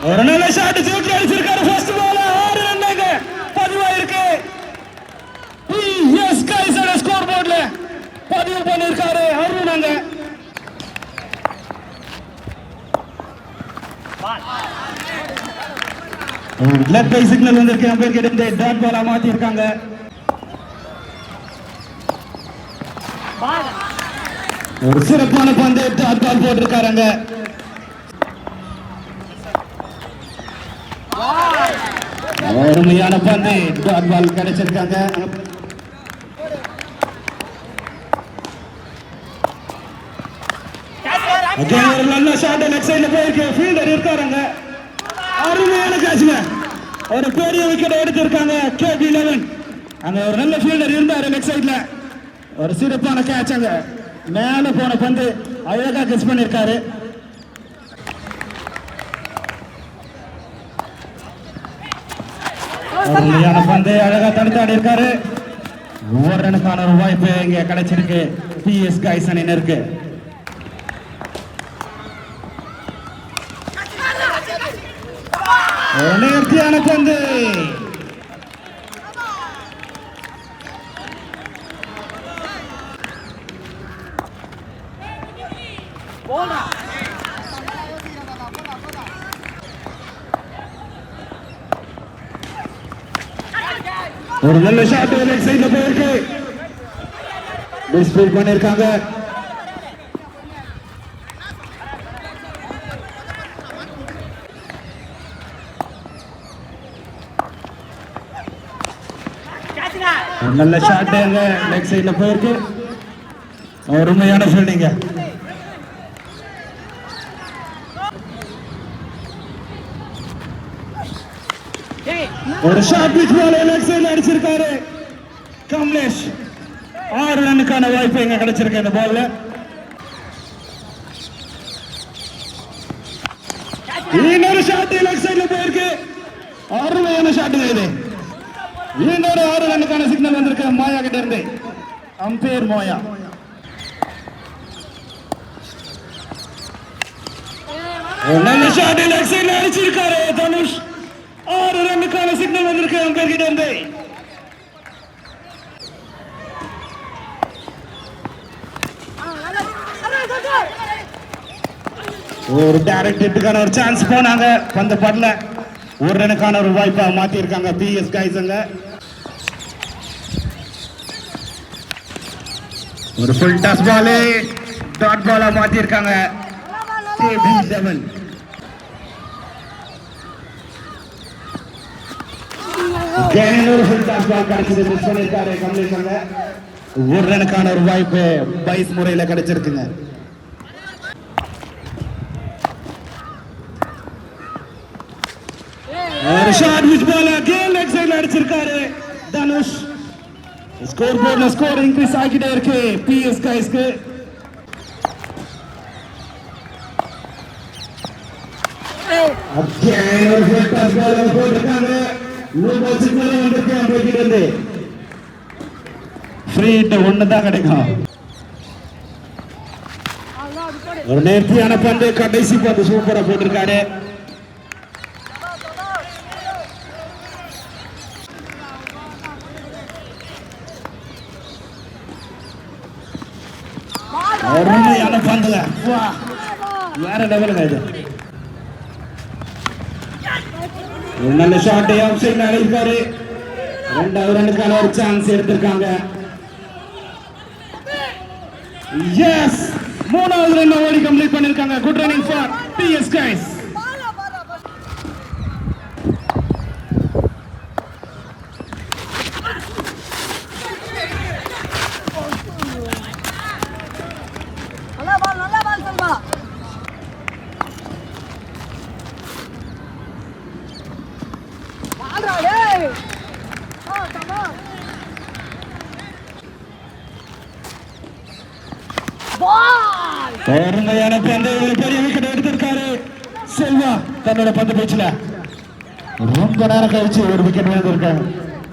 ஒரு நல்ல ஷாட் தூக்கி அடிச்சிருக்காரு. ஃபர்ஸ்ட் பால் 6 ரன்னுக்கு பதிவாயிருக்கு. எஸ் கைஸோட ஸ்கோர் போர்ட்ல பதிவு பண்ணிருக்காரு அருணாங்க. லெஃப்ட் பை சிக்னல் வந்திருக்கு. அம்பேர் கிட்ட டாட் பாலா மாத்தி இருக்காங்க. ஒரு சிறப்பான பந்து டாட் பால் போட்டிருக்காங்க. அருமையான பந்து டாட் பால் கிடைச்சிருக்காங்க. ஒரு நல்ல ஷாட் லெஃப்ட் சைடுல போயிருக்கு. ஃபீல்டர் இருக்காருங்க. அருமையான கேட்ச்ங்க. ஒரு பெரிய விக்கெட் எடுத்திருக்காங்க KB11. அங்க ஒரு நல்ல ஃபீல்டர் இருந்தாரு லெஃப்ட் சைடுல. ஒரு சிறப்பான கேட்ச். அங்க மேல போன பந்து அழகா கேட்ச் பண்ணிருக்காரு. அருமையான பந்து அழகா தடுத்தாடி இருக்காரு. ஒரு ரனுக்கான ஒரு வாய்ப்பு இங்க கிடைச்சிருக்கு பிஎஸ் கைஸ் அணியினருக்கு. நேர்த்தியான பந்து. ஒரு நல்ல ஷாட் லெஃப்ட் சைடுல போயிருக்கு. டிஸ்பிளே பண்ணிருக்காங்க. நல்ல ஷாட் லெஃப்ட் சைடுல போயிருக்கு. அருமையான ஃபீல்டிங். ஒரு ஷாட் பிச் பால் லெஃப்ட் சைடுல அடிச்சிருக்காரு கமலேஷ். 6 ரன்னுக்கான வாய்ப்பு எங்க கிடைச்சிருக்கு இந்த பால்ல. இன்னொரு ஷாட் லெஃப்ட் சைடுல போயிருக்கு. அருமையான ஷாட் இது. இன்னொரு 6 ரன்னுக்கான சிக்னல் வந்திருக்கு மாயா கிட்ட இருந்து. அம்பேர் மாயா. நல்ல ஷாட் லெஃப்ட் சைடுல அடிச்சிருக்காரு தனுஷ். 6 ரன்னுக்கான சிக்னல் வந்திருக்கு அம்பேர் கிட்ட இருந்து. ஒரு டைரக்ட் ஹிட்டுக்கான ஒரு சான்ஸ் போனாங்க. பந்து படல. 1 ரனுக்கான ஒரு வாய்ப்பா மாத்தி இருக்காங்க பிஎஸ் கைஸங்க. ஒரு full toss ball dot ball மாத்தி இருக்காங்க KB11. ஒரு ஃபுல் டாஸ் பால் கிடைச்சது. மிஸ் பண்ணிருக்காரு கமலேஷங்க. 1 ரனுக்கான ஒரு வாய்ப்பு பைஸ் முறையில கிடைச்சிருக்குங்க. ஒரு shot which ball again left சைடுல அடிச்சிருக்காரு தனுஷ். ஸ்கோர் போர்ட்ல ஸ்கோர் இன்க்ரீஸ் ஆகிட்டே இருக்கு பிஎஸ் கைஸ்க்கு. அகைன் ஒரு ஃபுல் டாஸ் பால் போட்டுருக்காங்க. லூபோ சிக்னல் வந்திருக்கு அம்பேர் கிட்ட இருந்து. ஃப்ரீ ஹிட் 1 தான் கிடைக்கும். ஒரு நேர்த்தியான பந்து கடைசி பந்து சூப்பரா போட்டிருக்காரு. அருமையான பந்துல வேற லெவலுங்க இது. ஒரு நல்ல ஷாட் ஆஃப் சைடுல அடிப்பாரு. 2வது ரனுக்கான ஒரு சான்ஸ் எடுத்திருக்காங்க. எஸ் 3வது ரன் ஓடி கம்ப்ளீட் பண்ணிருக்காங்க. Good running for PS guys. அருமையான பந்து. ஒரு பெரிய விக்கெட் எடுத்திருக்காரு செல்வா தன்னோட பந்து பேச்சுல. ரொம்ப நேரம் கழிச்சு ஒரு விக்கெட் விழுந்திருக்காங்க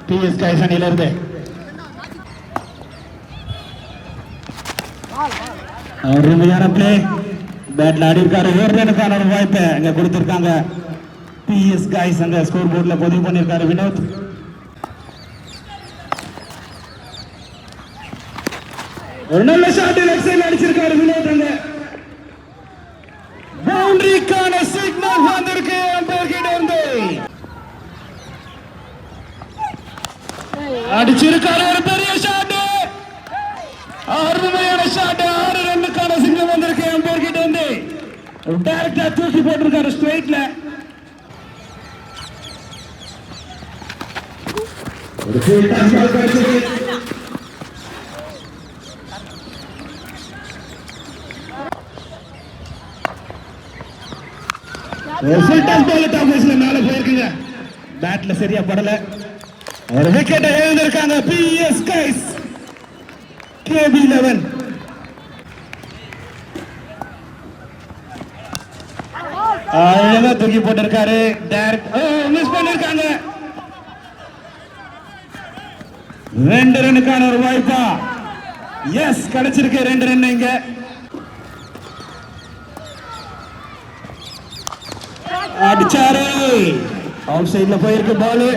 பிஎஸ் கைஸ் அணியில இருந்து. அருமையான பிளே. பேட்ல ஆடி இருக்காரு. 1 ரனுக்கான ஒரு வாய்ப்பை இங்க கொடுத்திருக்காங்க PS guys அந்த ஸ்கோர் போர்ட்ல பதிவு பண்ணிருக்காரு வினோத். ஒரு நல்ல ஷாட் லெஃப்ட் சைடுல அடிச்சிருக்காரு வினோத். அங்க பவுண்டரிக்கான சிக்னல் வந்திருக்கு அம்பையர் கிட்ட இருந்து. அடிச்சிருக்காரு ஒரு பெரிய ஷாட். அருமையான ஷாட். 6 ரன்னுக்கான சிக்னல் வந்திருக்கு அம்பையர் கிட்ட இருந்து. டைரக்டா தூக்கி போட்டிருக்காரு ஸ்ட்ரைட்ல. ஒரு ஃபுல் டாஸ் பால் கிடைச்சிருக்கு. ஃபுல் டாஸ் பால் டாப் வைஸ்ல மேல போயிருக்குங்க. பேட்ல சரியா படல. ஒரு விக்கெட் எழுந்திருக்காங்க PS guys. KB11 அழகா தூக்கி போட்டிருக்காரு. டைரக்ட் மிஸ் பண்ணிருக்காங்க. 2 ரன்னுக்கான ஒரு வாய்ப்பா. எஸ் கிடைச்சிருக்கு 2 ரன். இங்க அடிச்சாரு. அவுட் சைட்ல போயிருக்கு பால்.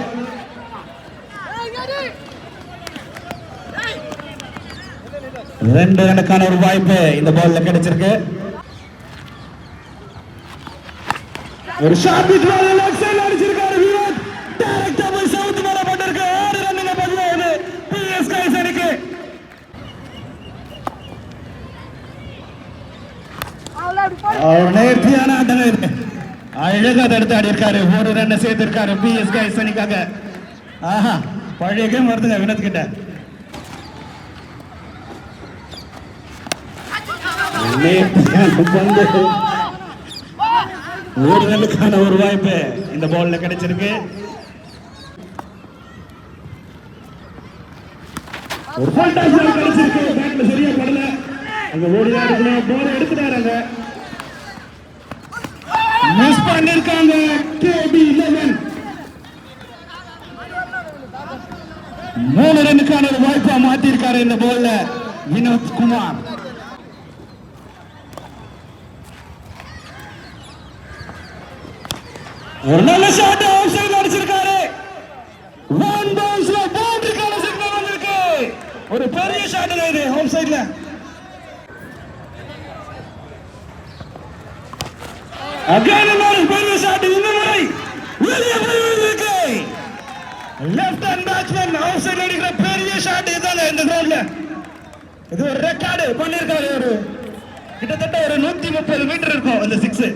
ரெண்டு ரன்னுக்கான ஒரு வாய்ப்பு இந்த பால்ல கிடைச்சிருக்கு. ஒரு ஷாட் வித் பால் லெஃப்ட் சைடுல அடிச்சிருக்காரு வினோத். டைரக்டா போய் சவுத் மேல போட்டிருக்கு. 6 ரன்னுல பதிலாகுது PS guys அணிக்கு. அவர் நேர்த்தியான ஆட்டம் இது. அழகா தடுத்து ஆடி இருக்காரு. 1 ரன் சேர்த்திருக்காரு PS guys அணிக்காக. ஆஹா பழைய கேம் வருதுங்க வினோத் கிட்ட. ஒரு ரன்னுக்கான ஒரு வாய்ப்பு இந்த பால்ல கிடைச்சிருக்கு. ஒரு ஃபுல் டாஸ் பால் கிடைச்சிருக்கு. பேட்ல சரியா படல. அங்க ஓடினாருல பால் எடுத்துட்டாங்க. மிஸ் பண்ணிருக்காங்க KB11. 3 ரன்னுக்கான ஒரு வாய்ப்பா மாத்தி இருக்காரு இந்த பால்ல வினோத் குமார். ஒரு நல்ல ஷாட் ஆஃப் சைடுல அடிச்சிருக்காரு. 1 பவுன்ஸ்ல பவுண்டரிக்கான சிக்னல் வந்திருக்கு. ஒரு பெரிய ஷாட் இது ஆஃப் சைடுல. அகைன் ஒரு பெரிய ஷாட். இந்த முறை வெளியே போயிருக்கு. லெஃப்ட் ஹேண்ட் பேட்ஸ்மேன் ஆஃப் சைடுல அடிக்கிற பெரிய ஷாட் இதுதான் இந்த கிரவுண்ட்ல. இது ஒரு ரெக்கார்டு பண்ணிருக்காரு. ஒரு கிட்டத்தட்ட ஒரு 130 மீட்டர் இருக்கும் அந்த 6.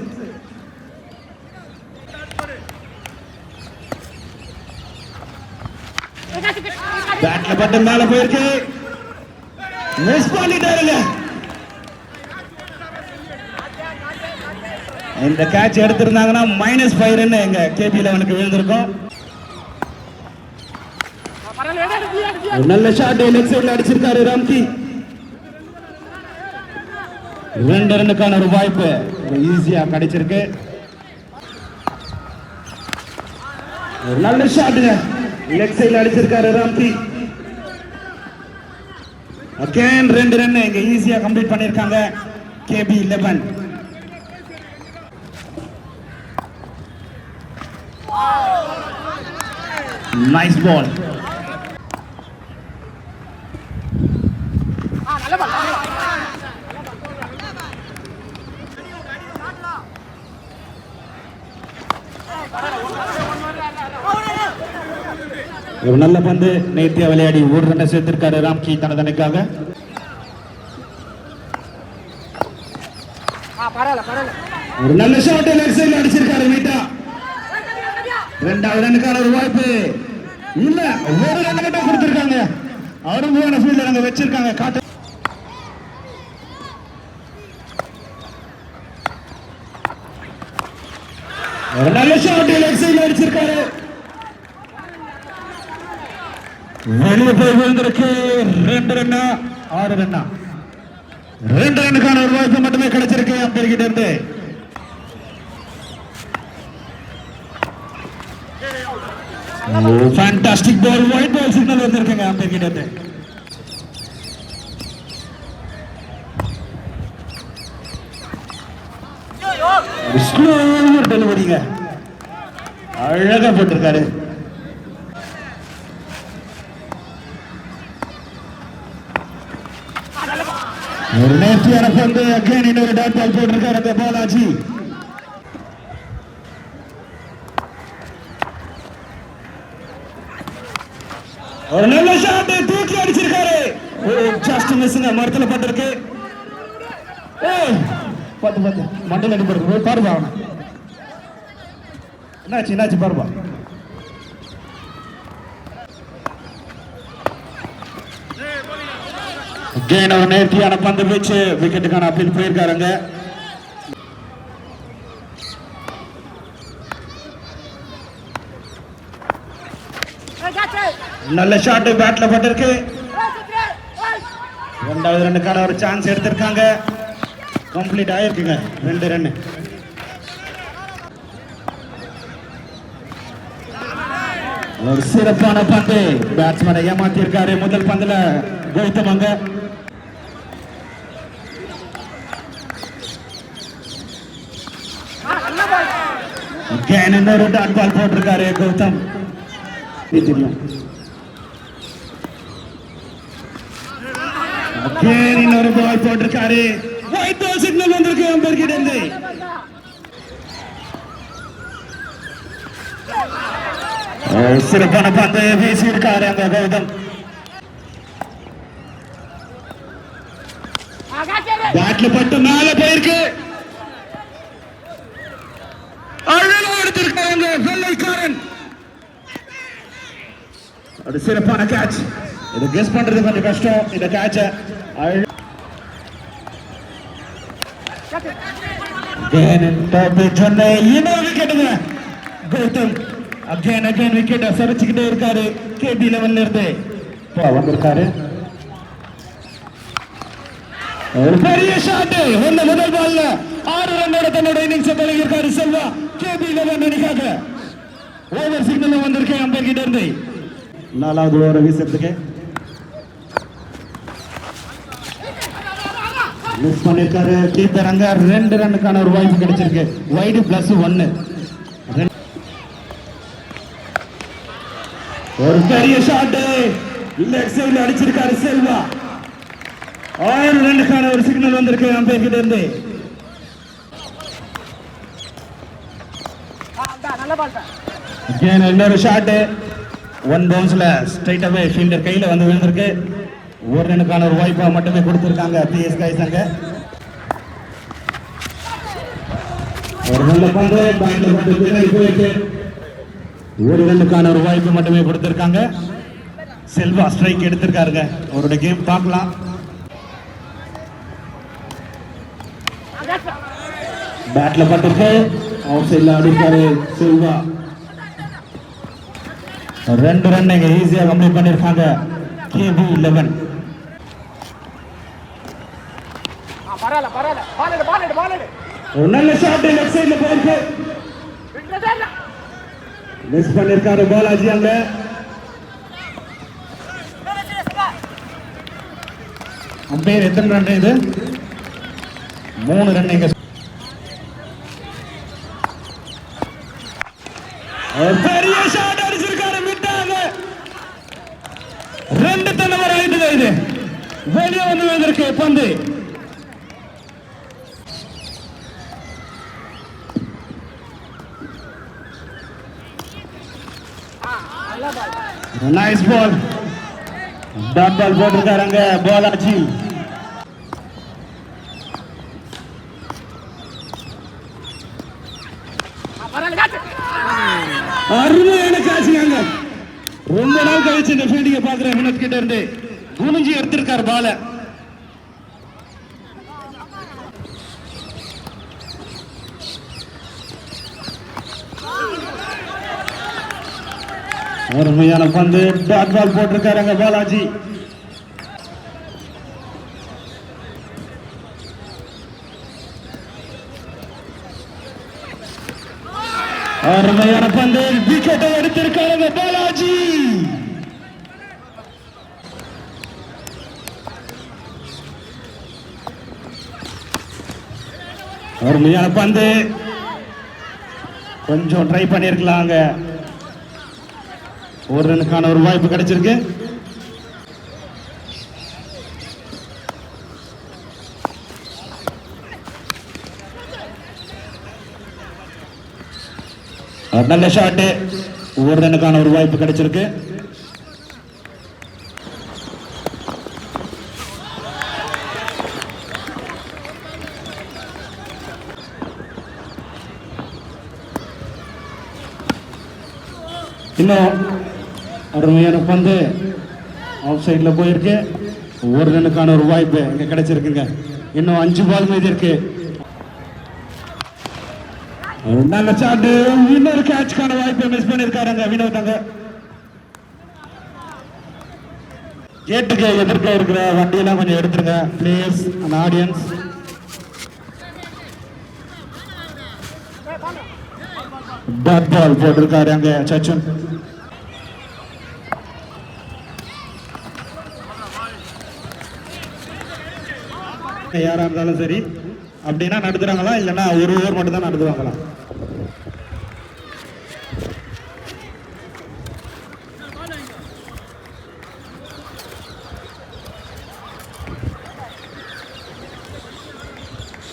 பேட்ல பட்டு மேல போயிருக்கு. மிஸ் பண்ணிட்டாருங்க. இந்த கேட்ச் எடுத்திருந்தாங்கன்னா -5 ரன் எங்க KB11க்கு விழுந்திருக்கும். நல்ல ஷாட் லெஃப்ட் சைடுல அடிச்சிருக்காரு ராம்கி. 2 ரன்னுக்கான ஒரு வாய்ப்பு ஈஸியா கிடைச்சிருக்கு. ஒரு நல்ல ஷாட்டுங்க லெஃப்ட் சைடுல அடிச்சிருக்காரு ராம்கி. அகைன் 2 ரன் இங்க ஈஸியா கம்ப்ளீட் பண்ணிருக்காங்க KB11. Nice ball. ஒரு நல்ல பந்து நேர்த்தியா விளையாடி 1 ரன் சேர்த்திருக்காரு ராம்கி தனது அணிக்காக. ஒரு நல்ல ஷாட் லெஃப்ட் சைடுல அடிச்சிருக்காரு மீட்டா. 2வது ரன்னுக்கான ஒரு வாய்ப்பு இல்ல. 1 ரன் மட்டும் கொடுத்திருக்காங்க. அருமையான ஃபீல்டர் அங்க வச்சிருக்காங்க. காட்டு ஒரு நல்ல ஷாட் லெஃப்ட் சைடுல அடிச்சிருக்காரு. வெளியே போய் விழுந்திருக்கு. 2 ரன்னா 6 ரன்னா. 2 ரன்னுக்கான ஒரு வாய்ப்பு மட்டுமே கிடைச்சிருக்கு அம்பையர் கிட்ட இருந்து. ஃபேண்டாஸ்டிக் பால். ஒயிட் பால் சிக்னல் வந்திருக்குங்க அம்பையர் கிட்ட இருந்து. ஸ்லோவர் டெலிவரிங்க. அழகா போட்டிருக்காரு. ஒரு நேர்த்தியான பந்து. அகைன் இன்னொரு டாட் பால் போட்டிருக்காரு அந்த பாலாஜி. ஒரு நல்ல ஷாட் தூக்கி அடிச்சிருக்காரு. ஜஸ்ட் மிஸ்ங்க, மரத்துல பட்டிருக்கு. பத்து பத்து மண்டல அடிபடுறது பாருபா. என்னாச்சு பாருபா. ஒரு நேர்த்தியான பந்து வச்சு விக்கெட்டுக்கான அப்பீல் போயிருக்காருங்க. நல்ல ஷாட் பேட்ல பட்டிருக்கு. ரெண்டாவது ரன்னுக்கான ஒரு சான்ஸ் எடுத்திருக்காங்க. கம்ப்ளீட் ஆயிருக்குங்க. 2 ரன். ஒரு சிறப்பான பந்து. பேட்ஸ்மேனை ஏமாத்தி இருக்காரு முதல் பந்துல கௌதமங்க. இன்னொரு டாட் பால் போட்டிருக்காரு கௌதம். தெரியும். இன்னொரு பால் போட்டிருக்காரு. ஒயிட் பால் சிக்னல் வந்திருக்கு அம்பர் கிட்ட இருந்து. சிறப்பான பந்து வீசி இருக்காரு அந்த கௌதம். பேட்ல பட்டு மேல போயிருக்கு. அழகா எடுத்திருக்காங்க வெள்ளைக்காரன். ஒரு சிறப்பான கேட்ச். இது கெஸ் பண்றது கொஞ்சம் கஷ்டம் இந்த கேட்ச. இன்னொரு விக்கெட்டுங்க கௌதம். அகைன் விக்கெட் சரிச்சுக்கிட்டே இருக்காரு. கேபி 11 இருந்து வந்திருக்காரு. ஒரு பெரிய ஷாட். முதல் பால்ல 6 ரன்னோட தன்னோட இன்னிங்ஸ் தொடங்கியிருக்காரு செல்வா. கேபி 11 அணிக்காக ஓவர் சிக்னல் வந்திருக்கு அம்பர் கிட்ட இருந்து. 4வது ஓவர் வீசத்துக்கு மிஸ் பண்ணிருக்காரு கீப்பர். அங்க 2 ரன்னுக்கான ஒரு வாய்ப்பு கிடைச்சிருக்கு. வைடு +1. ஒரு பெரிய ஷாட் லெக் சைடுல அடிச்சிருக்காரு செல்வா. 6 ரன்னுக்கான ஒரு சிக்னல் வந்திருக்கு அம்பையர் கிட்ட இருந்து. இன்னொரு ஷாட் 1 பவுன்ஸ்ல ஸ்ட்ரைட் அவே ஃபீல்டர் கையில வந்து விழுந்திருக்கு. 1 ரன்னுக்கான ஒரு வாய்ப்பா மட்டுமே கொடுத்திருக்காங்க பிஎஸ் கைஸ். அங்க ஒரு நல்ல பந்து பேட்ல பட்டு பின்னாடி போயிட்டு 1 ரன்னுக்கான ஒரு வாய்ப்பு மட்டுமே கொடுத்திருக்காங்க. செல்வா ஸ்ட்ரைக் எடுத்திருக்காருங்க. அவருடைய கேம் பார்க்கலாம். பேட்ல பட்டிருக்கு. அவுட் சைட்ல அடிப்பாரு செல்வா. 2 ரன் ஈஸியா கம்ப்ளீட் பண்ணிருக்காங்க கேபி 11. ஒரு நல்ல ஷாட் லெஃப்ட் சைடுல போயிருக்கு. மிஸ் பண்ணிருக்காரு பாலாஜி. அங்க அம்பையர் எத்தனை ரன் இது? 3 ரன். பெரிய ஷாட் அடிச்சிருக்காரு மிட்டாக. 2 தன்னவர் ஆயிட்டு இது வெளியே வந்து வந்திருக்கு பந்து. Nice ball. டாட் பால் போட்டிருக்காருங்க பாலாஜி. அருமையான கேட்சுங்க. ரொம்ப நாள் கழிச்சு இந்த ஃபீல்டிங்க பாக்குறேன். வினோத் கிட்ட இருந்து குனிஞ்சி எடுத்திருக்காரு பால. அருமையான பந்து. டாட் பால் போட்டிருக்காருங்க பாலாஜி. அருமையான பந்து. விக்கெட்டை எடுத்திருக்காருங்க பாலாஜி. அருமையான பந்து. கொஞ்சம் ட்ரை பண்ணியிருக்கலாங்க. ஒரு ரனுக்கான ஒரு வாய்ப்பு கிடைச்சிருக்கு. நல்ல ஷாட். ஒரு ரனுக்கான ஒரு வாய்ப்பு கிடைச்சிருக்கு. இன்னும் அருமையான பந்து ஆஃப் சைட்ல போயிருக்கு. ஒரு ரனுக்கான ஒரு வாய்ப்பு இங்க கிடைச்சிருக்குங்க. இன்னும் 5 பால் மீதி இருக்கு. நல்ல ஷாட். இன்னொரு கேட்ச்க்கான வாய்ப்பை மிஸ் பண்ணிருக்காருங்க வினோதாங்க. கேட்டுக்கு எதிர்க்க இருக்கிற வண்டியெல்லாம் கொஞ்சம் எடுத்துருங்க players and audience. Dot ball போட்டிருக்காரு அங்க சச்சுன். யாரா இருந்தாலும் சரி அப்படின்னா நடத்துறாங்களா இல்லைன்னா ஒரு ஓவர் மட்டும் தான் நடத்துவாங்களா?